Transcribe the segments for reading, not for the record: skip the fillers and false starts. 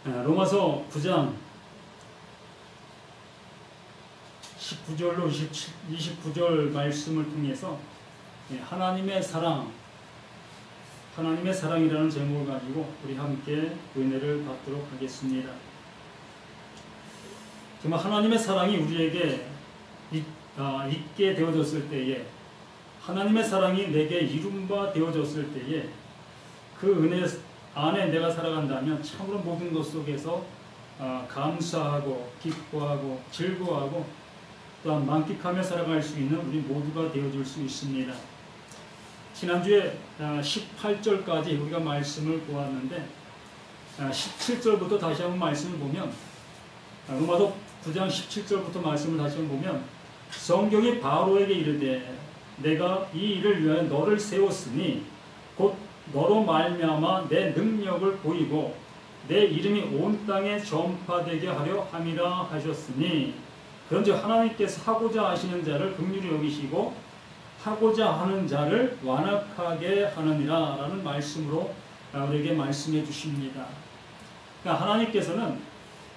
로마서 9장 19절로 29절 말씀을 통해서 하나님의 사랑이라는 제목을 가지고 우리 함께 은혜를 받도록 하겠습니다. 정말 하나님의 사랑이 우리에게 있게 되어졌을 때에, 하나님의 사랑이 내게 이룬바 되어졌을 때에 그 은혜 안에 내가 살아간다면 참으로 모든 것 속에서 감사하고 기뻐하고 즐거워하고 또한 만끽하며 살아갈 수 있는 우리 모두가 되어줄 수 있습니다. 지난주에 18절까지 우리가 말씀을 보았는데 17절부터 다시 한번 말씀을 보면, 로마서 9장 17절부터 말씀을 다시 한번 보면, 성경이 바로에게 이르되 내가 이 일을 위하여 너를 세웠으니 곧 너로 말미암아 내 능력을 보이고 내 이름이 온 땅에 전파되게 하려 함이라 하셨으니, 그런즉 하나님께서 하고자 하시는 자를 긍휼히 여기시고 하고자 하는 자를 완악하게 하느니라 라는 말씀으로 우리에게 말씀해 주십니다. 그러니까 하나님께서는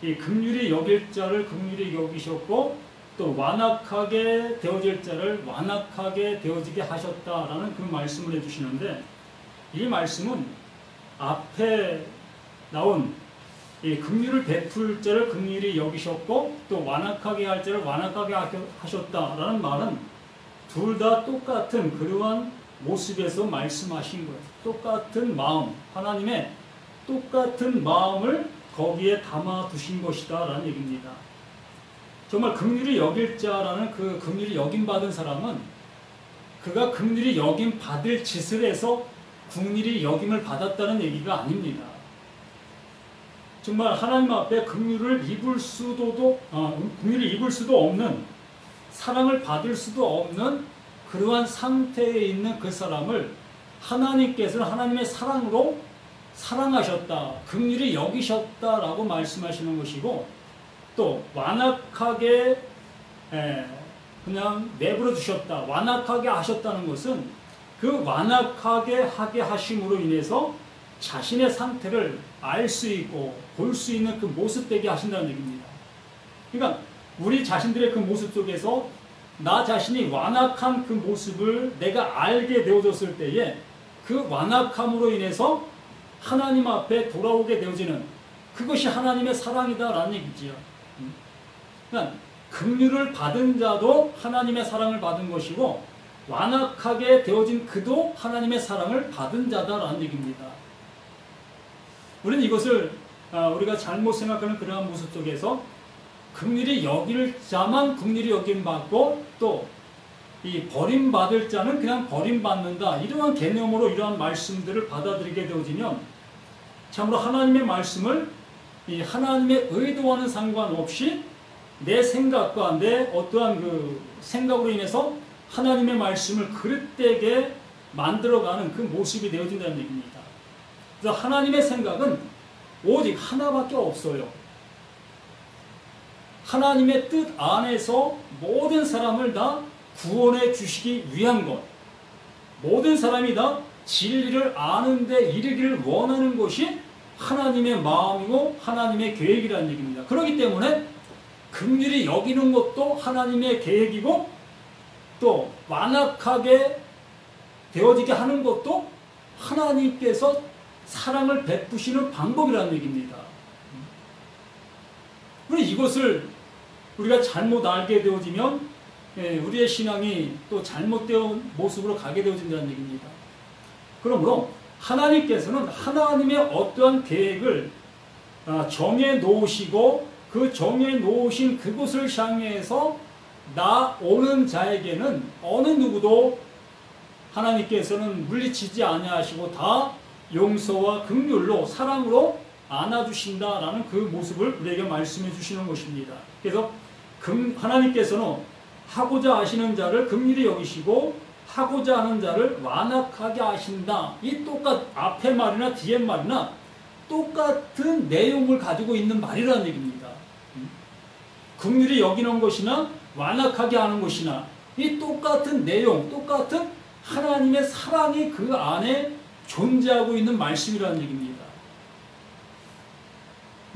이 긍휼히 여길 자를 긍휼히 여기셨고 또 완악하게 되어질 자를 완악하게 되어지게 하셨다라는 그 말씀을 해주시는데, 이 말씀은 앞에 나온 이 긍휼을 베풀 자를 긍휼히 여기셨고 또 완악하게 할 자를 완악하게 하셨다라는 말은 둘 다 똑같은 그러한 모습에서 말씀하신 거예요. 똑같은 마음, 하나님의 똑같은 마음을 거기에 담아 두신 것이다 라는 얘기입니다. 정말 긍휼히 여길 자라는 그 긍휼히 여김 받은 사람은 그가 긍휼히 여김 받을 짓을 해서 긍휼히 여김을 받았다는 얘기가 아닙니다. 정말 하나님 앞에 긍휼을 입을 수도 없는, 사랑을 받을 수도 없는 그러한 상태에 있는 그 사람을 하나님께서는 하나님의 사랑으로 사랑하셨다, 긍휼히 여기셨다라고 말씀하시는 것이고, 또 완악하게 그냥 내버려 두셨다, 완악하게 하셨다는 것은 그 완악하게 하게 하심으로 인해서 자신의 상태를 알 수 있고 볼 수 있는 그 모습 되게 하신다는 얘기입니다. 그러니까 우리 자신들의 그 모습 속에서 나 자신이 완악한 그 모습을 내가 알게 되어졌을 때에 그 완악함으로 인해서 하나님 앞에 돌아오게 되어지는 그것이 하나님의 사랑이다라는 얘기지요. 그러니까 긍휼을 받은 자도 하나님의 사랑을 받은 것이고 완악하게 되어진 그도 하나님의 사랑을 받은 자다라는 얘기입니다. 우리는 이것을 우리가 잘못 생각하는 그러한 모습 속에서 긍휼히 여길 자만 긍휼히 여김 받고 또 이 버림받을 자는 그냥 버림받는다, 이러한 개념으로 이러한 말씀들을 받아들이게 되어지면 참으로 하나님의 말씀을 이 하나님의 의도와는 상관없이 내 생각과 내 어떠한 그 생각으로 인해서 하나님의 말씀을 그릇되게 만들어가는 그 모습이 되어진다는 얘기입니다. 그래서 하나님의 생각은 오직 하나밖에 없어요. 하나님의 뜻 안에서 모든 사람을 다 구원해 주시기 위한 것, 모든 사람이 다 진리를 아는 데 이르기를 원하는 것이 하나님의 마음이고 하나님의 계획이라는 얘기입니다. 그렇기 때문에 긍휼히 여기는 것도 하나님의 계획이고 또 완악하게 되어지게 하는 것도 하나님께서 사랑을 베푸시는 방법이라는 얘기입니다. 그런데 이것을 우리가 잘못 알게 되어지면 우리의 신앙이 또 잘못된 모습으로 가게 되어진다는 얘기입니다. 그러므로 하나님께서는 하나님의 어떠한 계획을 정해 놓으시고 그 정해 놓으신 그곳을 향해서 나오는 자에게는 어느 누구도 하나님께서는 물리치지 아니하시고 다 용서와 긍휼로 사랑으로 안아주신다라는 그 모습을 우리에게 말씀해 주시는 것입니다. 그래서 하나님께서는 하고자 하시는 자를 긍휼히 여기시고 하고자 하는 자를 완악하게 하신다. 이 앞에 말이나 뒤에 말이나 똑같은 내용을 가지고 있는 말이라는 얘기입니다. 긍휼히 여기는 것이나 완악하게 하는 것이나 이 똑같은 내용, 똑같은 하나님의 사랑이 그 안에 존재하고 있는 말씀이라는 얘기입니다.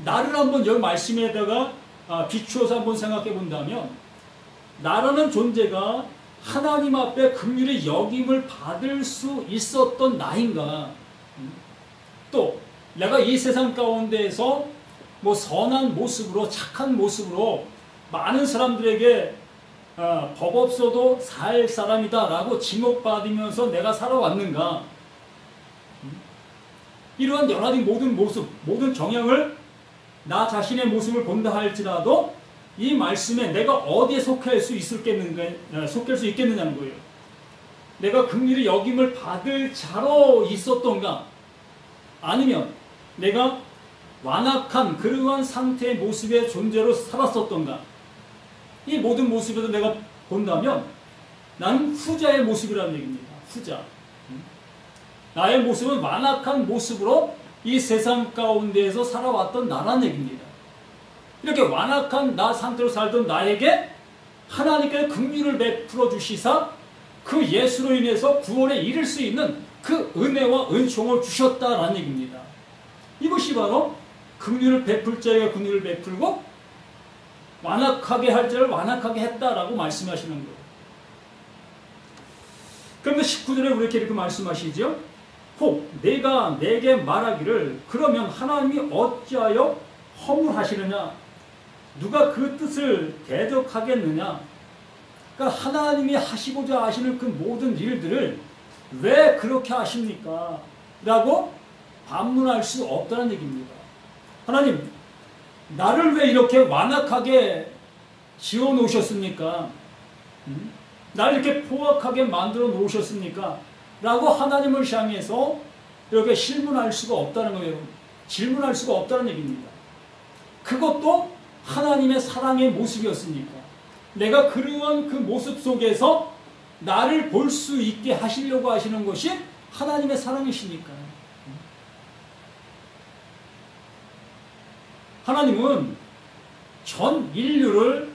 나를 한번 여기 말씀에다가 비추어서 한번 생각해 본다면, 나라는 존재가 하나님 앞에 긍휼의 여김을 받을 수 있었던 나인가? 또 내가 이 세상 가운데에서 뭐 선한 모습으로, 착한 모습으로 많은 사람들에게 법 없어도 살 사람이다 라고 지목받으면서 내가 살아왔는가? 이러한 여러 가지 모든 모습, 모든 정향을 나 자신의 모습을 본다 할지라도 이 말씀에 내가 어디에 속할 수 있겠느냐는 거예요. 내가 긍휼의 여김을 받을 자로 있었던가, 아니면 내가 완악한 그러한 상태의 모습의 존재로 살았었던가. 이 모든 모습에서 내가 본다면 나는 후자의 모습이라는 얘기입니다. 후자. 나의 모습은 완악한 모습으로 이 세상 가운데에서 살아왔던 나라는 얘기입니다. 이렇게 완악한 나 상태로 살던 나에게 하나님께서 긍휼을 베풀어 주시사 그 예수로 인해서 구원에 이를 수 있는 그 은혜와 은총을 주셨다라는 얘기입니다. 이것이 바로 긍휼을 베풀 자에게 긍휼을 베풀고 완악하게 할 자를 완악하게 했다라고 말씀하시는 거예요. 그런데 19절에 우리 이렇게 말씀하시죠. 혹 내가 내게 말하기를 그러면 하나님이 어찌하여 허물하시느냐? 누가 그 뜻을 대적하겠느냐? 그러니까 하나님이 하시고자 하시는 그 모든 일들을 왜 그렇게 하십니까? 라고 반문할 수 없다는 얘기입니다. 하나님, 나를 왜 이렇게 완악하게 지어 놓으셨습니까? 나를 이렇게 포악하게 만들어 놓으셨습니까? 라고 하나님을 향해서 이렇게 질문할 수가 없다는 거예요. 질문할 수가 없다는 얘기입니다. 그것도 하나님의 사랑의 모습이었으니까. 내가 그러한 그 모습 속에서 나를 볼 수 있게 하시려고 하시는 것이 하나님의 사랑이시니까. 하나님은 전 인류를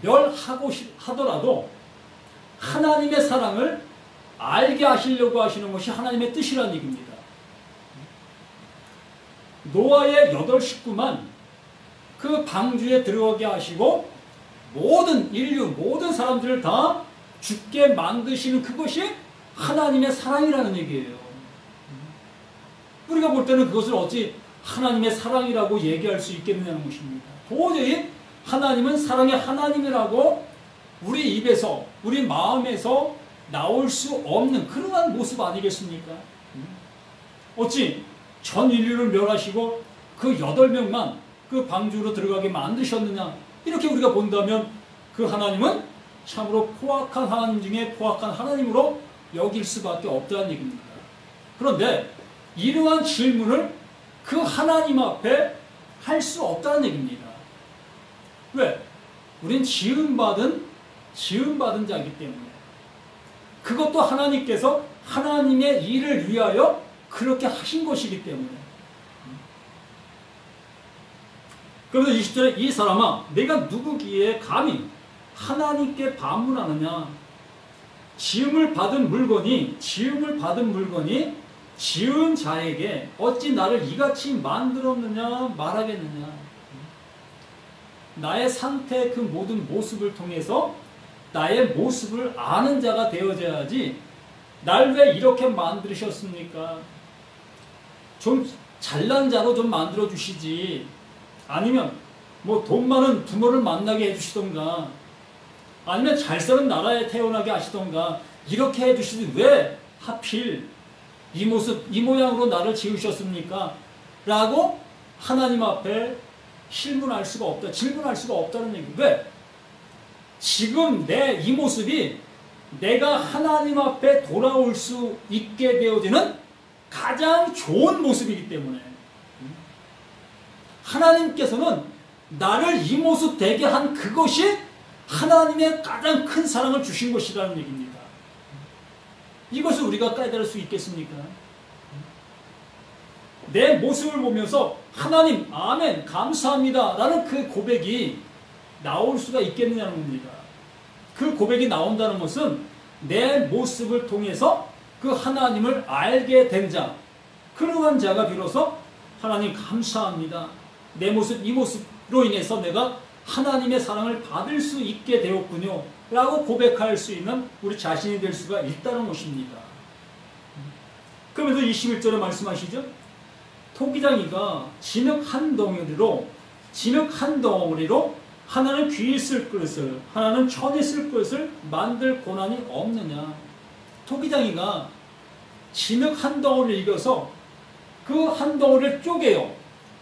멸하고 하더라도 하나님의 사랑을 알게 하시려고 하시는 것이 하나님의 뜻이라는 얘기입니다. 노아의 8 식구만 그 방주에 들어가게 하시고 모든 인류, 모든 사람들을 다 죽게 만드시는 그것이 하나님의 사랑이라는 얘기예요. 우리가 볼 때는 그것을 어찌 하나님의 사랑이라고 얘기할 수 있겠느냐는 것입니다. 도저히 하나님은 사랑의 하나님이라고 우리 입에서, 우리 마음에서 나올 수 없는 그러한 모습 아니겠습니까? 어찌 전 인류를 멸하시고 그 8명만 그 방주로 들어가게 만드셨느냐? 이렇게 우리가 본다면 그 하나님은 참으로 포악한 하나님 중에 포악한 하나님으로 여길 수밖에 없다는 얘기입니다. 그런데 이러한 질문을 그 하나님 앞에 할 수 없다는 얘기입니다. 왜? 우린 지음받은 자이기 때문에. 그것도 하나님께서 하나님의 일을 위하여 그렇게 하신 것이기 때문에. 그래서 20절에 이 사람아 내가 누구기에 감히 하나님께 반문하느냐? 지음을 받은 물건이 지은 자에게 어찌 나를 이같이 만들었느냐 말하겠느냐. 나의 상태 그 모든 모습을 통해서 나의 모습을 아는 자가 되어져야지 날 왜 이렇게 만드셨습니까? 좀 잘난 자로 좀 만들어 주시지. 아니면 뭐 돈 많은 부모를 만나게 해주시던가, 아니면 잘 사는 나라에 태어나게 하시던가, 이렇게 해주시지 왜 하필 이 모습, 이 모양으로 나를 지으셨습니까? 라고 하나님 앞에 질문할 수가 없다는 얘기. 왜? 지금 내 이 모습이 내가 하나님 앞에 돌아올 수 있게 되어지는 가장 좋은 모습이기 때문에. 하나님께서는 나를 이 모습 되게 한 그것이 하나님의 가장 큰 사랑을 주신 것이라는 얘기입니다. 이것을 우리가 깨달을 수 있겠습니까? 내 모습을 보면서 하나님, 아멘, 감사합니다 라는 그 고백이 나올 수가 있겠느냐는 겁니다. 그 고백이 나온다는 것은 내 모습을 통해서 그 하나님을 알게 된 자, 그러한 자가 비로소 하나님 감사합니다, 내 모습, 이 모습으로 인해서 내가 하나님의 사랑을 받을 수 있게 되었군요 라고 고백할 수 있는 우리 자신이 될 수가 있다는 것입니다. 그러면서 21절에 말씀하시죠. 토기장이가 진흙 한 덩어리로 하나는 귀에 쓸 것을, 하나는 천에 쓸 것을 만들 고난이 없느냐. 토기장이가 진흙 한 덩어리를 이겨서 그 한 덩어리를 쪼개요.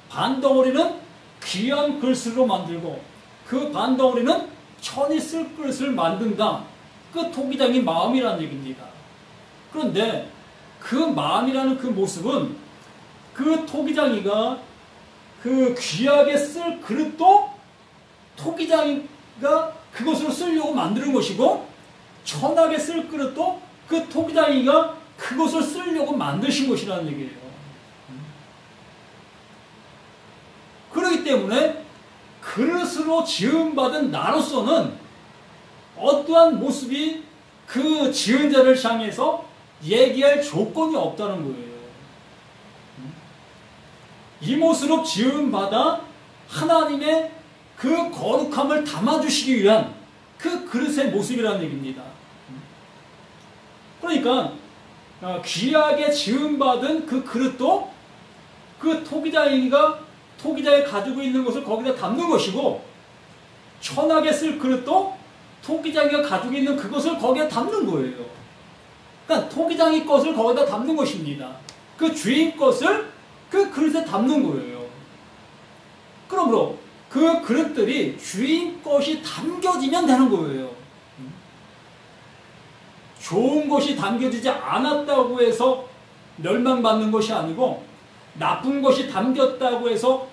반 덩어리는 귀한 글쓰로 만들고 그 반 덩어리는 천이 쓸 것을 만든다. 그 토기장의 마음이라는 얘기입니다. 그런데 그 마음이라는 그 모습은 그 토기장이가 그 귀하게 쓸 그릇도 토기장이가 그것으로 쓰려고 만드는 것이고, 천하게 쓸 그릇도 그 토기장이가 그것을 쓰려고 만드신 것이라는 얘기예요. 그렇기 때문에 그릇으로 지음받은 나로서는 어떠한 모습이 그 지은 자를 향해서 얘기할 조건이 없다는 거예요. 이 모습으로 지음받아 하나님의 그 거룩함을 담아주시기 위한 그 그릇의 모습이라는 얘기입니다. 그러니까 귀하게 지음받은 그 그릇도 그 토기장이 가지고 있는 것을 거기다 담는 것이고, 천하게 쓸 그릇도 토기장이가 가지고 있는 그것을 거기에 담는 거예요. 그러니까 토기장이 것을 거기다 담는 것입니다. 그 주인 것을 그 그릇에 담는 거예요. 그러므로 그 그릇들이 주인 것이 담겨지면 되는 거예요. 좋은 것이 담겨지지 않았다고 해서 멸망받는 것이 아니고, 나쁜 것이 담겼다고 해서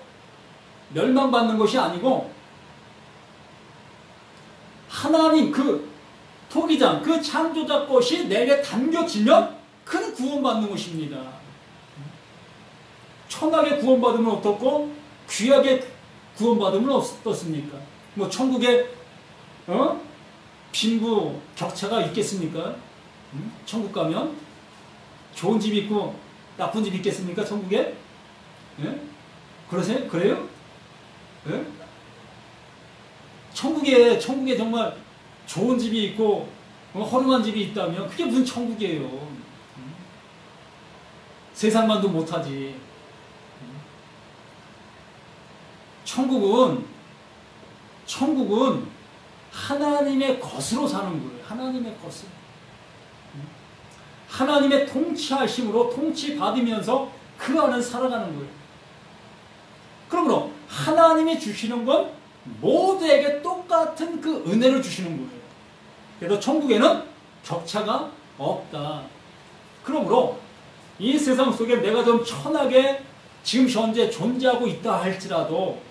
멸망받는 것이 아니고, 하나님 그 토기장, 그 창조자 것이 내게 담겨지면 큰 구원받는 것입니다. 천하게 구원받으면 어떻고 귀하게 구원받으면 어떻습니까? 뭐 천국에 빈부 격차가 있겠습니까? 천국 가면 좋은 집 있고 나쁜 집 있겠습니까? 천국에? 예? 그러세요? 그래요? 예? 천국에 정말 좋은 집이 있고 허름한 집이 있다면 그게 무슨 천국이에요? 세상만도 못하지. 천국은 하나님의 것으로 사는 거예요. 하나님의 것으로. 하나님의 통치하심으로 통치받으면서 그 안에 살아가는 거예요. 그러므로 하나님이 주시는 건 모두에게 똑같은 그 은혜를 주시는 거예요. 그래서 천국에는 격차가 없다. 그러므로 이 세상 속에 내가 좀 천하게 지금 현재 존재하고 있다 할지라도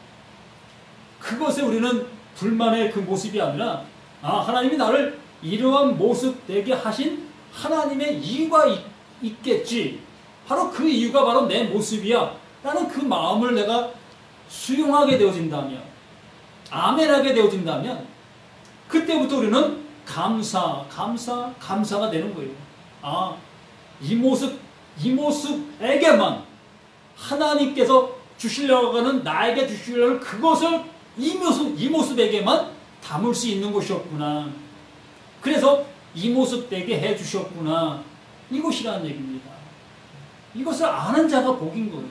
그것에 우리는 불만의 그 모습이 아니라, 하나님이 나를 이러한 모습 되게 하신 하나님의 이유가 있겠지. 바로 그 이유가 바로 내 모습이야 라는 그 마음을 내가 수용하게 되어진다면, 아멘하게 되어진다면, 그때부터 우리는 감사가 되는 거예요. 이 모습에게만 하나님께서 주시려고 하는, 나에게 주시려고 하는 그것을 이 모습에게만 담을 수 있는 것이었구나. 그래서 이 모습 되게 해주셨구나. 이것이라는 얘기입니다. 이것을 아는 자가 복인 거예요.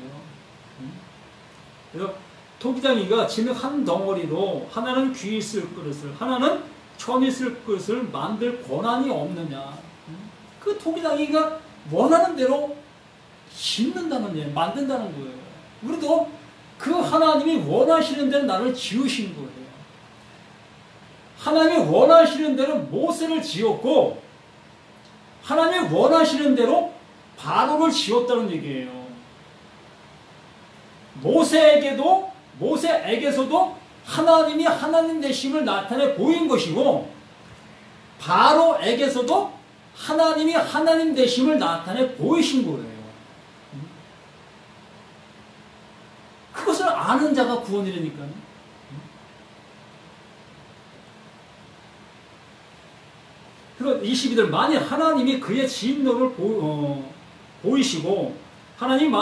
그래서 토기장이가 진흙 한 덩어리로 하나는 귀에 쓸 그릇을, 하나는 천에 쓸 그릇을 만들 권한이 없느냐. 그 토기장이가 원하는 대로 짓는다는 얘기예요. 만든다는 거예요. 우리도 그 하나님이 원하시는 대로 나를 지으신 거예요. 하나님이 원하시는 대로 모세를 지었고, 하나님이 원하시는 대로 바로를 지었다는 얘기예요. 모세에게서도 하나님이 하나님 되심을 나타내 보인 것이고, 바로에게서도 하나님이 하나님 되심을 나타내 보이신 거예요. 그것을 아는 자가 구원이라니까요. 그리고 22절, 만일 하나님이 그의 진노를 보이시고, 하나님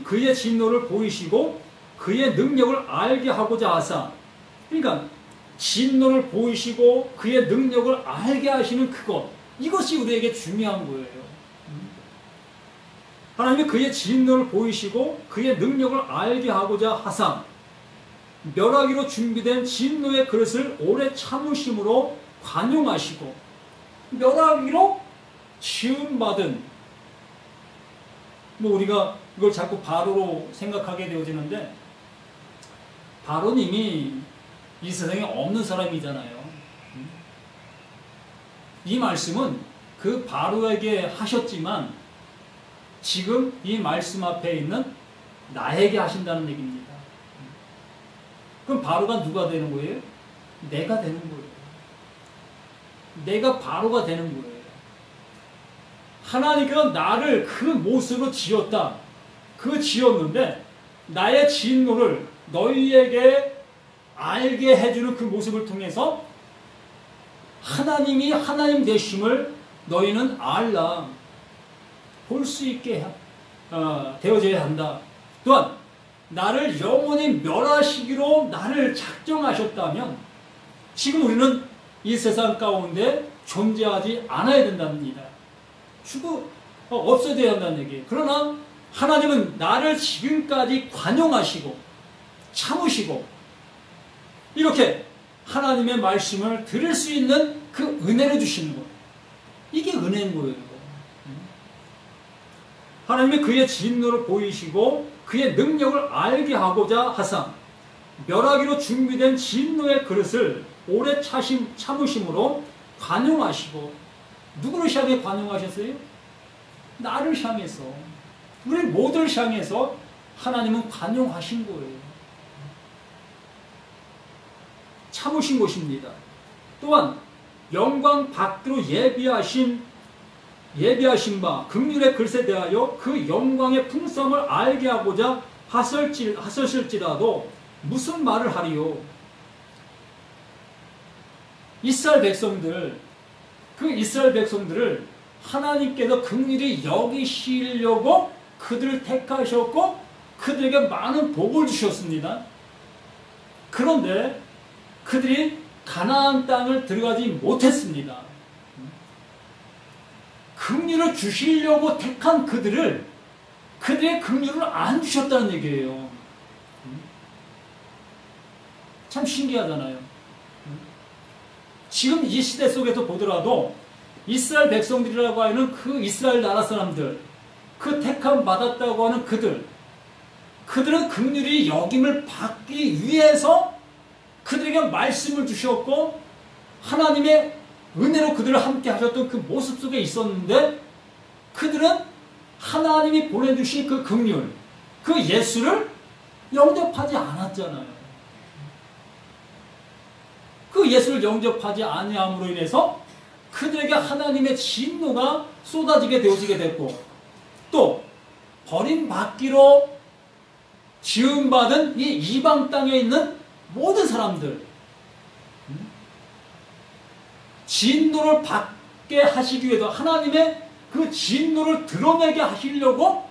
그의 진노를 보이시고 그의 능력을 알게 하고자 하사. 그러니까 진노를 보이시고 그의 능력을 알게 하시는 그것, 이것이 우리에게 중요한 거예요. 하나님이 그의 진노를 보이시고 그의 능력을 알게 하고자 하사 멸하기로 준비된 진노의 그릇을 오래 참으심으로 관용하시고, 멸하기로 지음받은, 우리가 이걸 자꾸 바로로 생각하게 되어지는데, 바로는 이미 이 세상에 없는 사람이잖아요. 이 말씀은 그 바로에게 하셨지만 지금 이 말씀 앞에 있는 나에게 하신다는 얘기입니다. 그럼 바로가 누가 되는 거예요? 내가 되는 거예요. 내가 바로가 되는 거예요. 하나님께서 나를 그 모습으로 지었다. 그 지었는데 나의 진노를 너희에게 알게 해주는 그 모습을 통해서 하나님이 하나님 되심을 너희는 알라. 볼 수 있게 되어져야 한다. 또한 나를 영원히 멸하시기로 나를 작정하셨다면 지금 우리는 이 세상 가운데 존재하지 않아야 된답니다. 없어져야 한다는 얘기예요. 그러나 하나님은 나를 지금까지 관용하시고 참으시고 이렇게 하나님의 말씀을 들을 수 있는 그 은혜를 주시는 거예요. 이게 은혜인 거예요. 하나님이 그의 진노를 보이시고 그의 능력을 알게 하고자 하사 멸하기로 준비된 진노의 그릇을 오래 참으심으로 관용하시고, 누구를 향해 관용하셨어요? 나를 향해서, 우리 모두를 향해서 하나님은 관용하신 거예요. 참으신 것입니다. 또한 영광 받기로 예비하신 바 긍휼의 글에 대하여 그 영광의 풍성을 알게 하고자 하셨을지라도 무슨 말을 하리요? 이스라엘 백성들을 하나님께서 긍휼히 여기시려고 그들을 택하셨고 그들에게 많은 복을 주셨습니다. 그런데 그들이 가나안 땅을 들어가지 못했습니다. 긍휼을 주시려고 택한 그들의 긍휼을 안 주셨다는 얘기예요. 참 신기하잖아요. 지금 이 시대 속에서 보더라도 이스라엘 백성들이라고 하는 그 이스라엘 나라 사람들, 그 택함 받았다고 하는 그들은 긍휼히 여김을 받기 위해서 그들에게 말씀을 주셨고 하나님의 은혜로 그들을 함께 하셨던 그 모습 속에 있었는데, 그들은 하나님이 보내주신 그 긍휼, 그 예수를 영접하지 않았잖아요. 그 예수를 영접하지 아니함으로 인해서 그들에게 하나님의 진노가 쏟아지게 되어지게 됐고, 또 버림받기로 지음받은 이 이방 땅에 있는 모든 사람들, 진노를 받게 하시기 위해서 하나님의 그 진노를 드러내게 하시려고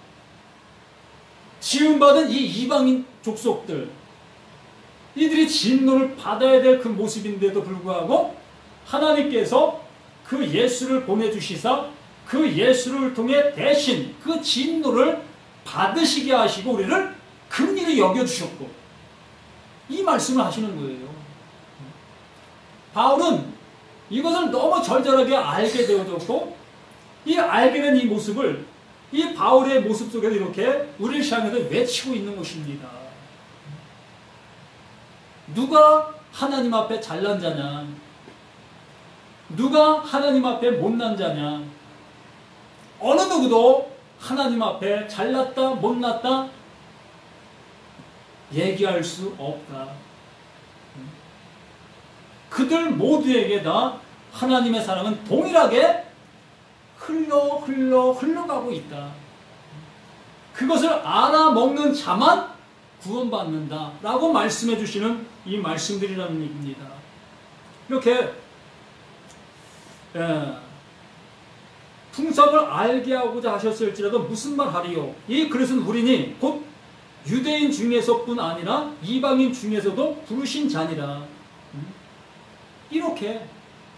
지음받은 이 이방인 족속들, 이들이 진노를 받아야 될 그 모습인데도 불구하고 하나님께서 그 예수를 보내주시사 그 예수를 통해 대신 그 진노를 받으시게 하시고 우리를 긍휼히 여겨주셨고, 이 말씀을 하시는 거예요. 바울은 이것을 너무 절절하게 알게 되어졌고, 이 알게 된 이 모습을 이 바울의 모습 속에서 이렇게 우리를 향해서 외치고 있는 것입니다. 누가 하나님 앞에 잘난 자냐? 누가 하나님 앞에 못난 자냐? 어느 누구도 하나님 앞에 잘났다 못났다 얘기할 수 없다. 그들 모두에게 다 하나님의 사랑은 동일하게 흘러가고 있다. 그것을 알아먹는 자만 구원받는다 라고 말씀해 주시는 이 말씀들이라는 얘기입니다. 이렇게 풍성을 알게 하고자 하셨을지라도 무슨 말 하리요? 이 그릇은 우리니 곧 유대인 중에서뿐 아니라 이방인 중에서도 부르신 자니라. 이렇게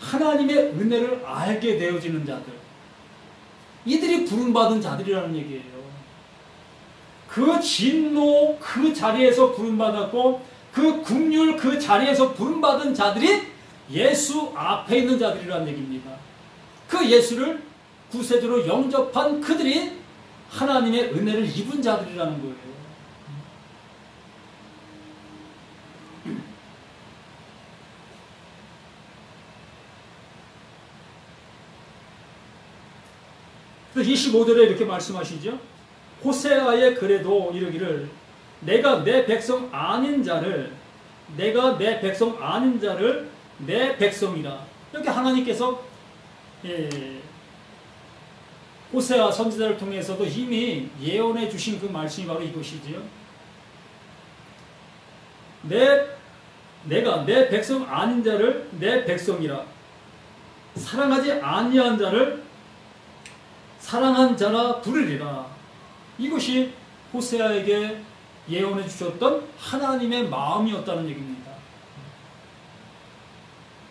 하나님의 은혜를 알게 되어지는 자들, 이들이 부름받은 자들이라는 얘기예요. 그 진노 그 자리에서 부름받았고 그 긍휼 그 자리에서 부름받은 자들이 예수 앞에 있는 자들이라는 얘기입니다. 그 예수를 구세주로 영접한 그들이 하나님의 은혜를 입은 자들이라는 거예요. 그래서 25절에 이렇게 말씀하시죠. 호세아의 글에도 이르기를 내가 내 백성 아닌 자를 내 백성이라. 이렇게 하나님께서 호세아 선지자를 통해서도 이미 예언해 주신 그 말씀이 바로 이것이지요. 내가 내 백성 아닌 자를 내 백성이라, 사랑하지 아니한 자를 사랑한 자라 부르리라. 이것이 호세아에게 예언해 주셨던 하나님의 마음이었다는 얘기입니다.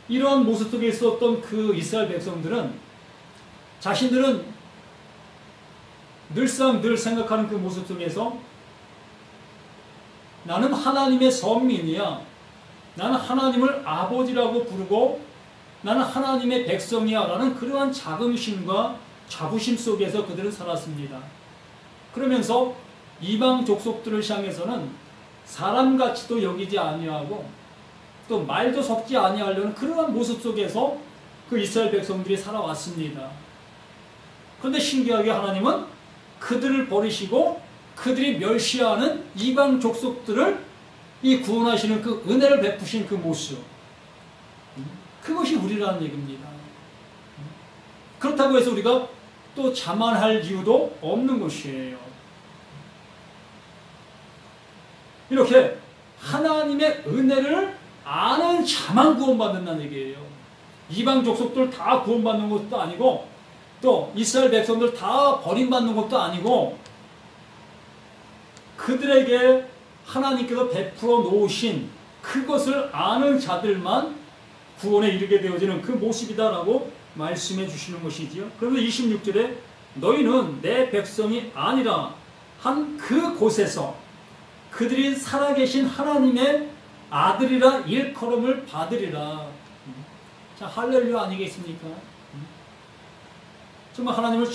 이러한 모습 속에 있었던 그 이스라엘 백성들은 자신들은 늘 생각하는 그 모습 속에서 나는 하나님의 선민이야, 나는 하나님을 아버지라고 부르고 나는 하나님의 백성이야 라는 그러한 자긍심과 자부심 속에서 그들은 살았습니다. 그러면서 이방 족속들을 향해서는 사람같이도 여기지 아니하고 또 말도 섞지 아니하려는 그러한 모습 속에서 그 이스라엘 백성들이 살아왔습니다. 그런데 신기하게 하나님은 그들을 버리시고 그들이 멸시하는 이방 족속들을 이 구원하시는 그 은혜를 베푸신 그 모습, 그것이 우리라는 얘기입니다. 그렇다고 해서 우리가 또 자만할 이유도 없는 것이에요. 이렇게 하나님의 은혜를 아는 자만 구원받는다는 얘기예요. 이방 족속들 다 구원받는 것도 아니고 또 이스라엘 백성들 다 버림받는 것도 아니고 그들에게 하나님께서 베풀어 놓으신 그것을 아는 자들만 구원에 이르게 되어지는 그 모습이다라고 말씀해 주시는 것이지요. 그러면 26절에 너희는 내 백성이 아니라 한 그 곳에서 그들이 살아계신 하나님의 아들이라 일컬음을 받으리라. 자, 할렐루야 아니겠습니까? 정말 하나님을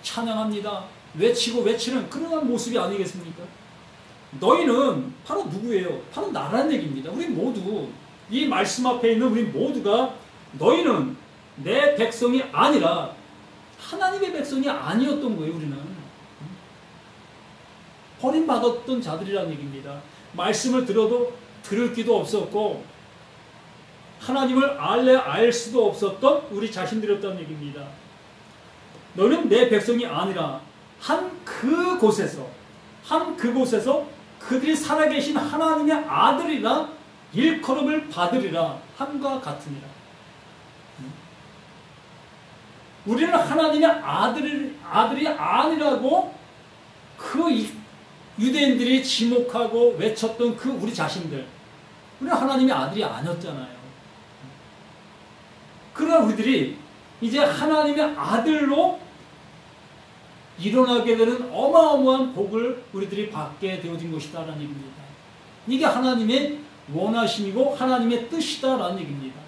찬양합니다. 외치는 그러한 모습이 아니겠습니까? 너희는 바로 누구예요? 바로 나라는 얘기입니다. 우리 모두, 이 말씀 앞에 있는 우리 모두가 너희는 내 백성이 아니라 하나님의 백성이 아니었던 거예요. 우리는 버림받았던 자들이라는 얘기입니다. 말씀을 들어도 들을 귀도 없었고 하나님을 알 수도 없었던 우리 자신들이었다는 얘기입니다. 너는 내 백성이 아니라 한 그곳에서 그들이 살아계신 하나님의 아들이라 일컬음을 받으리라 함과 같으니라. 우리는 하나님의 아들이 아니라고 그 유대인들이 지목하고 외쳤던 그 우리 자신들, 우리는 하나님의 아들이 아니었잖아요. 그러나 우리들이 이제 하나님의 아들로 일어나게 되는 어마어마한 복을 우리들이 받게 되어진 것이다라는 얘기입니다. 이게 하나님의 원하심이고 하나님의 뜻이다라는 얘기입니다.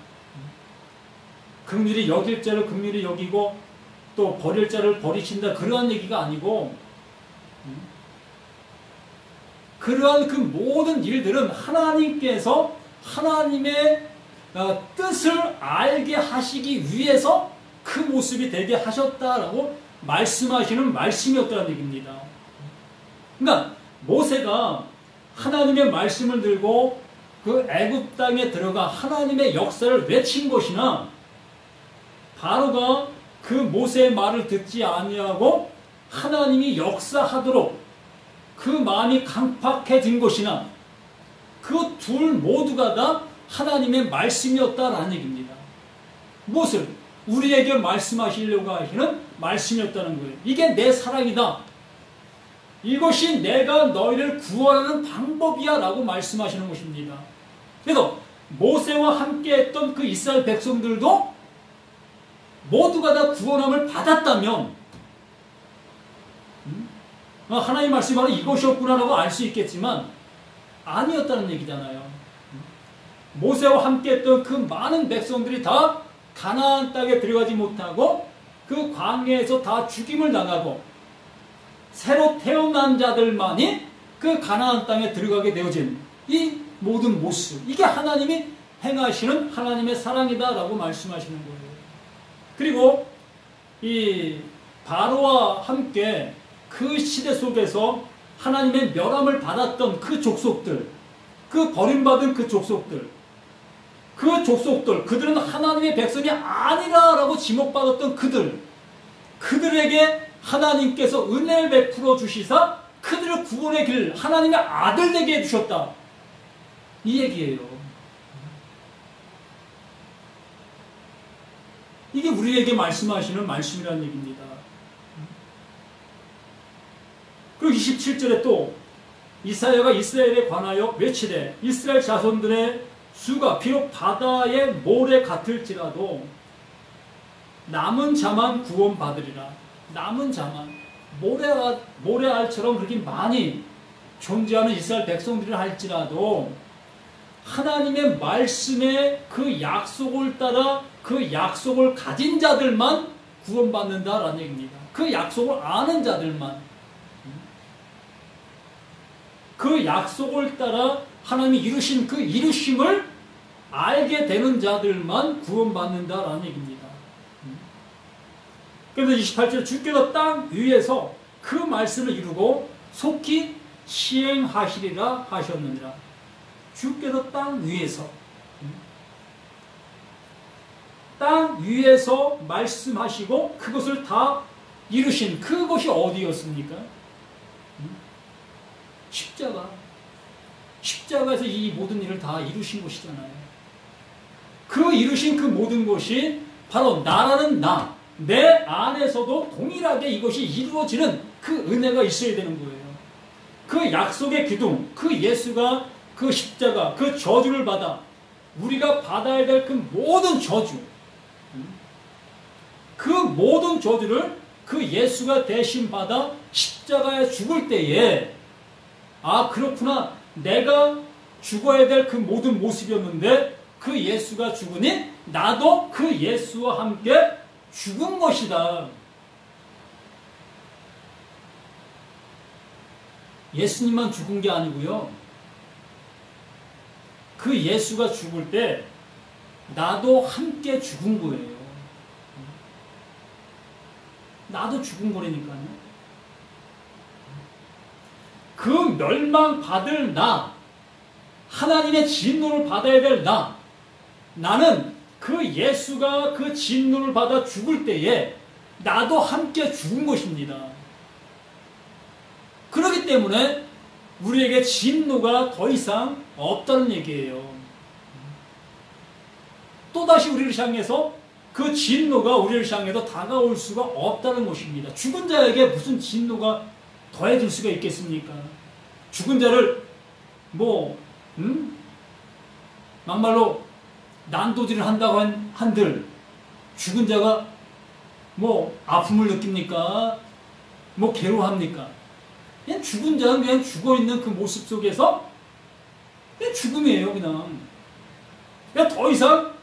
긍휼히 여길 자를 긍휼히 여기고 또 버릴 자를 버리신다, 그러한 얘기가 아니고 그러한 그 모든 일들은 하나님께서 하나님의 뜻을 알게 하시기 위해서 그 모습이 되게 하셨다라고 말씀하시는 말씀이었다는 얘기입니다. 그러니까 모세가 하나님의 말씀을 들고 그 애굽 땅에 들어가 하나님의 역사를 외친 것이나 바로가 그 모세의 말을 듣지 아니하고 하나님이 역사하도록 그 마음이 강팍해진 것이나 그 둘 모두가 다 하나님의 말씀이었다라는 얘기입니다. 무엇을? 우리에게 말씀하시려고 하시는 말씀이었다는 거예요. 이게 내 사랑이다. 이것이 내가 너희를 구원하는 방법이야 라고 말씀하시는 것입니다. 그래서 모세와 함께 했던 그 이스라엘 백성들도 모두가 다 구원함을 받았다면 하나님 말씀이 바로 이것이었구나라고 알 수 있겠지만 아니었다는 얘기잖아요. 모세와 함께 했던 그 많은 백성들이 다 가나안 땅에 들어가지 못하고 그 광야에서 다 죽임을 당하고 새로 태어난 자들만이 그 가나안 땅에 들어가게 되어진 이 모든 모습, 이게 하나님이 행하시는 하나님의 사랑이다라고 말씀하시는 거예요. 그리고 이 바로와 함께 그 시대 속에서 하나님의 멸함을 받았던 그 족속들, 그 버림받은 그 족속들, 그들은 하나님의 백성이 아니라라고 지목받았던 그들에게 하나님께서 은혜를 베풀어 주시사 그들을 구원의 길, 하나님의 아들 되게 해주셨다. 이 얘기예요. 이게 우리에게 말씀하시는 말씀이라는 얘기입니다. 그리고 27절에 또 이사야가 이스라엘에 관하여 외치되 이스라엘 자손들의 수가 비록 바다의 모래 같을지라도 남은 자만 구원받으리라. 남은 자만, 모래알처럼 그렇게 많이 존재하는 이스라엘 백성들을 할지라도 하나님의 말씀의 그 약속을 따라 그 약속을 가진 자들만 구원받는다라는 얘기입니다. 그 약속을 아는 자들만, 그 약속을 따라 하나님이 이루신 그 이루심을 알게 되는 자들만 구원받는다라는 얘기입니다. 그래서 28절 주께서 땅 위에서 그 말씀을 이루고 속히 시행하시리라 하셨느니라. 주께서 땅 위에서 말씀하시고 그것을 다 이루신 그것이 어디였습니까? 십자가에서 이 모든 일을 다 이루신 것이잖아요. 그 이루신 그 모든 것이 바로 나라는 내 안에서도 동일하게 이것이 이루어지는 그 은혜가 있어야 되는 거예요. 그 약속의 기둥, 그 예수가 그 십자가, 그 저주를 받아 우리가 받아야 될 그 모든 저주, 그 모든 저주를 그 예수가 대신 받아 십자가에 죽을 때에 아 그렇구나, 내가 죽어야 될 그 모든 모습이었는데 그 예수가 죽으니 나도 그 예수와 함께 죽은 것이다. 예수님만 죽은 게 아니고요, 그 예수가 죽을 때 나도 함께 죽은 거예요. 나도 죽은 거라니까요. 그 멸망받을 하나님의 진노를 받아야 될 나는 그 예수가 그 진노를 받아 죽을 때에 나도 함께 죽은 것입니다. 그렇기 때문에 우리에게 진노가 더 이상 없다는 얘기예요. 또다시 우리를 향해서 그 진노가 우리를 향해서 다가올 수가 없다는 것입니다. 죽은 자에게 무슨 진노가 더해질 수가 있겠습니까? 죽은 자를 막말로 난도질을 한다고 한들 죽은 자가 아픔을 느낍니까? 괴로워합니까? 그냥 죽은 자는 그냥 죽어있는 그 모습 속에서 그냥 죽음이에요. 그냥 더 이상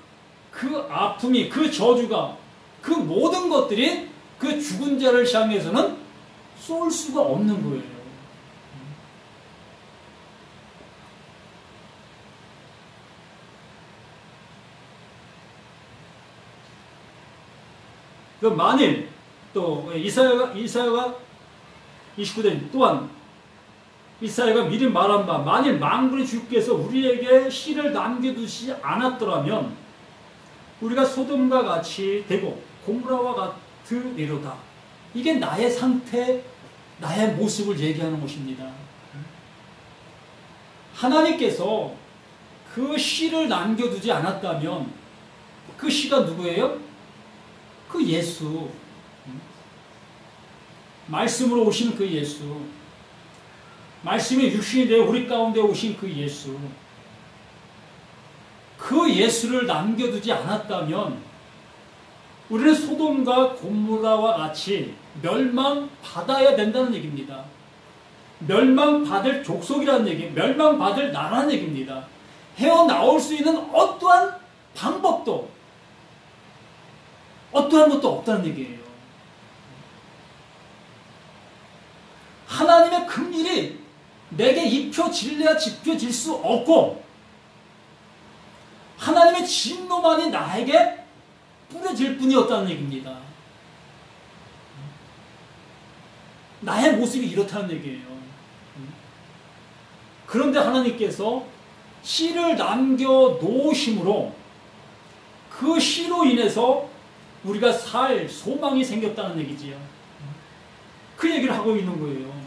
그 아픔이, 그 저주가, 그 모든 것들이 그 죽은 자를 향해서는 쏠 수가 없는 거예요. 만일 또 이사야가 29절 또한 이사야가 미리 말한 바 만일 만군의 주께서 우리에게 씨를 남겨두시지 않았더라면 우리가 소돔과 같이 되고 고무라와 같으리로다. 이게 나의 상태, 나의 모습을 얘기하는 것입니다. 하나님께서 그 씨를 남겨두지 않았다면 그 씨가 누구예요? 그 예수, 말씀으로 오신 그 예수, 말씀이 육신이 되어 우리 가운데 오신 그 예수, 그 예수를 남겨두지 않았다면 우리는 소돔과 고모라와 같이 멸망받아야 된다는 얘기입니다. 멸망받을 족속이라는 얘기, 멸망받을 나라는 얘기입니다. 헤어나올 수 있는 어떠한 방법도, 어떠한 것도 없다는 얘기예요. 하나님의 긍휼이 내게 입혀질래야 지펴질 수 없고, 하나님의 진노만이 나에게 뿌려질 뿐이었다는 얘기입니다. 나의 모습이 이렇다는 얘기예요. 그런데 하나님께서 씨를 남겨 놓으심으로 그 씨로 인해서 우리가 살 소망이 생겼다는 얘기지요. 그 얘기를 하고 있는 거예요.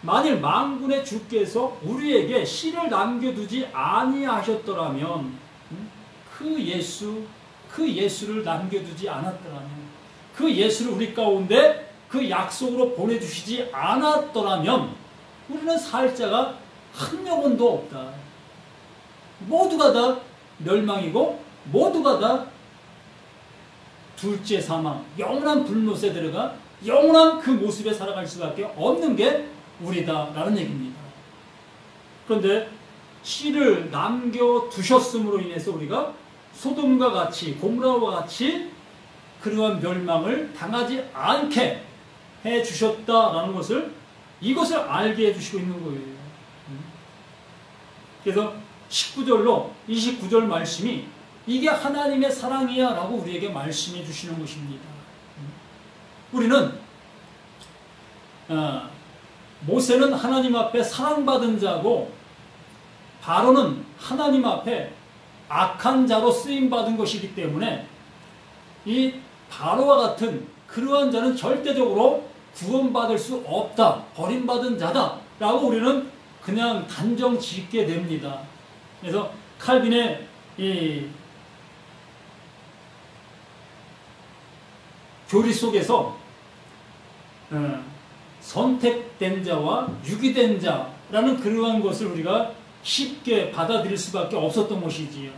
만일 만군의 주께서 우리에게 씨를 남겨두지 아니하셨더라면, 그 예수를 남겨두지 않았더라면, 그 예수를 우리 가운데 그 약속으로 보내주시지 않았더라면 우리는 살 자가 한 명도 없다. 모두가 다 멸망이고 모두가 다 둘째 사망, 영원한 불못에 들어가 영원한 그 모습에 살아갈 수밖에 없는 게 우리다라는 얘기입니다. 그런데 씨를 남겨두셨음으로 인해서 우리가 소돔과 같이, 고모라와 같이 그러한 멸망을 당하지 않게 해주셨다라는 것을, 이것을 알게 해주시고 있는 거예요. 그래서 19절로 29절 말씀이 이게 하나님의 사랑이야 라고 우리에게 말씀해 주시는 것입니다. 우리는 모세는 하나님 앞에 사랑받은 자고 바로는 하나님 앞에 악한 자로 쓰임받은 것이기 때문에 이 바로와 같은 그러한 자는 절대적으로 구원받을 수 없다, 버림받은 자다 라고 우리는 그냥 단정 짓게 됩니다. 그래서 칼빈의 이 교리 속에서 선택된 자와 유기된 자라는 그러한 것을 우리가 쉽게 받아들일 수밖에 없었던 것이지요.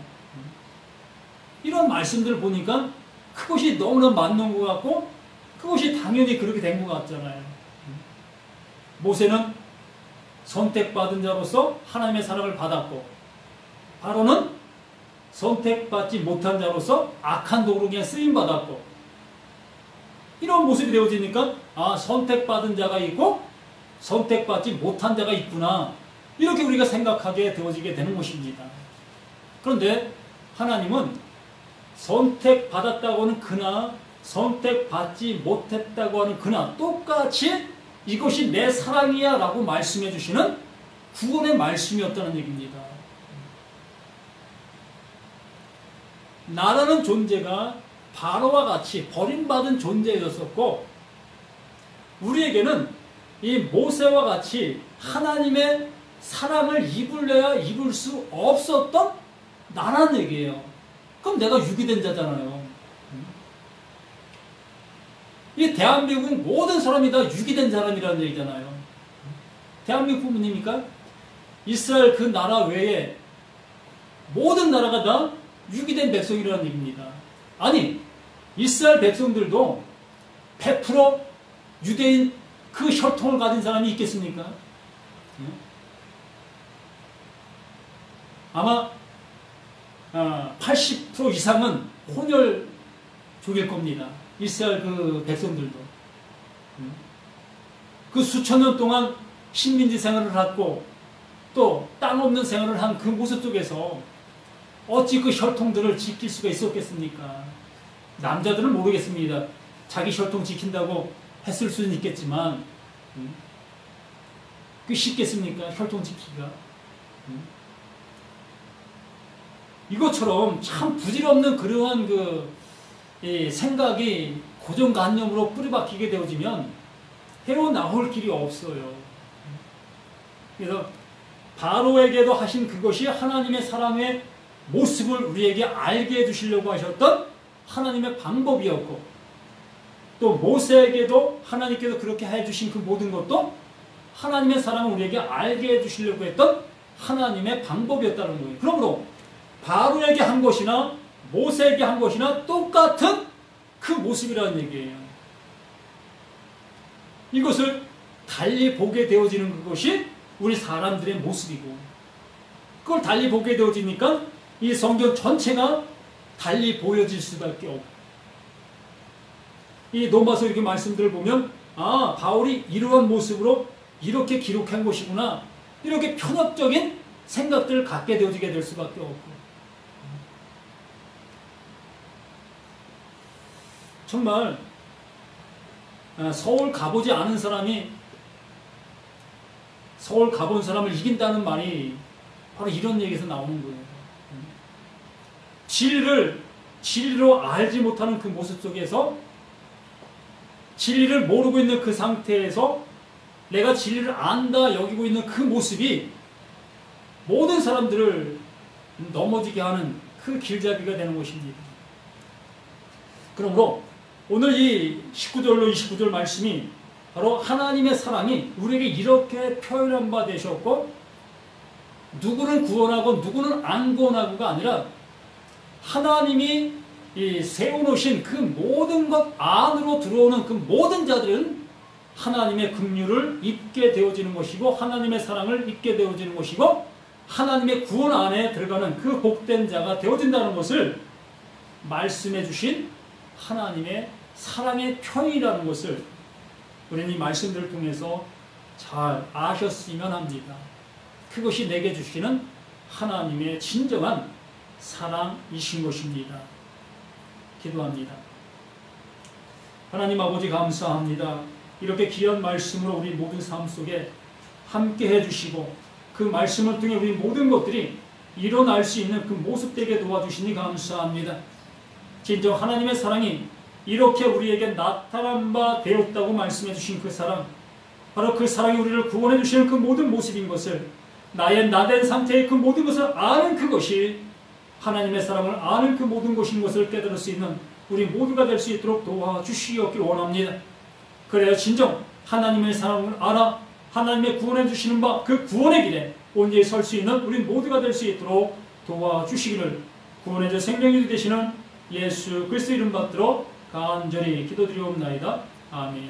이런 말씀들을 보니까 그것이 너무나 맞는 것 같고 그것이 당연히 그렇게 된 것 같잖아요. 모세는 선택받은 자로서 하나님의 사랑을 받았고, 바로는 선택받지 못한 자로서 악한 도구에 쓰임받았고, 이런 모습이 되어지니까 선택받은 자가 있고 선택받지 못한 자가 있구나, 이렇게 우리가 생각하게 되어지게 되는 것입니다. 그런데 하나님은 선택받았다고 하는 그나 선택받지 못했다고 하는 그나 똑같이 이것이 내 사랑이야 라고 말씀해 주시는 구원의 말씀이었다는 얘기입니다. 나라는 존재가 바로와 같이 버림받은 존재였었고, 우리에게는 이 모세와 같이 하나님의 사랑을 입을래야 입을 수 없었던 나라는 얘기예요. 그럼 내가 유기된 자잖아요. 이 대한민국 모든 사람이 다 유기된 사람이라는 얘기잖아요. 대한민국 뿐입니까? 이스라엘 그 나라 외에 모든 나라가 다 유기된 백성이라는 얘기입니다. 아니, 이스라엘 백성들도 100% 유대인 그 혈통을 가진 사람이 있겠습니까? 아마 80% 이상은 혼혈족일 겁니다. 이스라엘 그 백성들도. 그 수천 년 동안 식민지 생활을 하고 또 땅 없는 생활을 한 그 모습 속에서 어찌 그 혈통들을 지킬 수가 있었겠습니까? 남자들은 모르겠습니다. 자기 혈통 지킨다고 했을 수는 있겠지만 그게 쉽겠습니까? 혈통 지키기가. 이것처럼 참 부질없는 그러한 생각이 고정관념으로 뿌리박히게 되어지면 헤어나올 길이 없어요. 그래서 바로에게도 하신 그것이 하나님의 사랑의 모습을 우리에게 알게 해주시려고 하셨던 하나님의 방법이었고, 또 모세에게도 하나님께서 그렇게 해주신 그 모든 것도 하나님의 사랑을 우리에게 알게 해주시려고 했던 하나님의 방법이었다는 거예요. 그러므로 바로에게 한 것이나 모세에게 한 것이나 똑같은 그 모습이라는 얘기예요. 이것을 달리 보게 되어지는 그것이 우리 사람들의 모습이고, 그걸 달리 보게 되어지니까 이 성경 전체가 달리 보여질 수밖에 없고, 이 로마서 이렇게 말씀들을 보면 아, 바울이 이러한 모습으로 이렇게 기록한 것이구나, 이렇게 편협적인 생각들을 갖게 되어지게 될 수밖에 없고, 정말 서울 가보지 않은 사람이 서울 가본 사람을 이긴다는 말이 바로 이런 얘기에서 나오는 거예요. 진리로 알지 못하는 그 모습 속에서, 진리를 모르고 있는 그 상태에서 내가 진리를 안다 여기고 있는 그 모습이 모든 사람들을 넘어지게 하는 그 길잡이가 되는 것입니다. 그러므로 오늘 이 19절로 29절 말씀이 바로 하나님의 사랑이 우리에게 이렇게 표현한 바 되셨고, 누구는 구원하고 누구는 안 구원하고가 아니라 하나님이 세워놓으신 그 모든 것 안으로 들어오는 그 모든 자들은 하나님의 긍휼을 입게 되어지는 것이고, 하나님의 사랑을 입게 되어지는 것이고, 하나님의 구원 안에 들어가는 그 복된 자가 되어진다는 것을 말씀해 주신 하나님의 사랑의 표현이라는 것을 우리는 이 말씀들을 통해서 잘 아셨으면 합니다. 그것이 내게 주시는 하나님의 진정한 사랑이신 것입니다. 기도합니다. 하나님 아버지 감사합니다. 이렇게 귀한 말씀으로 우리 모든 삶 속에 함께 해주시고, 그 말씀을 통해 우리 모든 것들이 일어날 수 있는 그 모습 되게 도와주시니 감사합니다. 진정 하나님의 사랑이 이렇게 우리에게 나타난 바 되었다고 말씀해 주신 그 사랑, 바로 그 사랑이 우리를 구원해 주시는 그 모든 모습인 것을, 나의 나된 상태의 그 모든 것을 아는 그것이 하나님의 사랑을 아는 그 모든 것인 것을 깨달을 수 있는 우리 모두가 될 수 있도록 도와주시옵길 원합니다. 그래야 진정 하나님의 사랑을 알아 하나님의 구원해 주시는 바 그 구원의 길에 온전히 설 수 있는 우리 모두가 될 수 있도록 도와주시기를 구원의 주 생명이 되시는 예수 그리스도 이름 받들어 간절히 기도드리옵나이다. 아멘.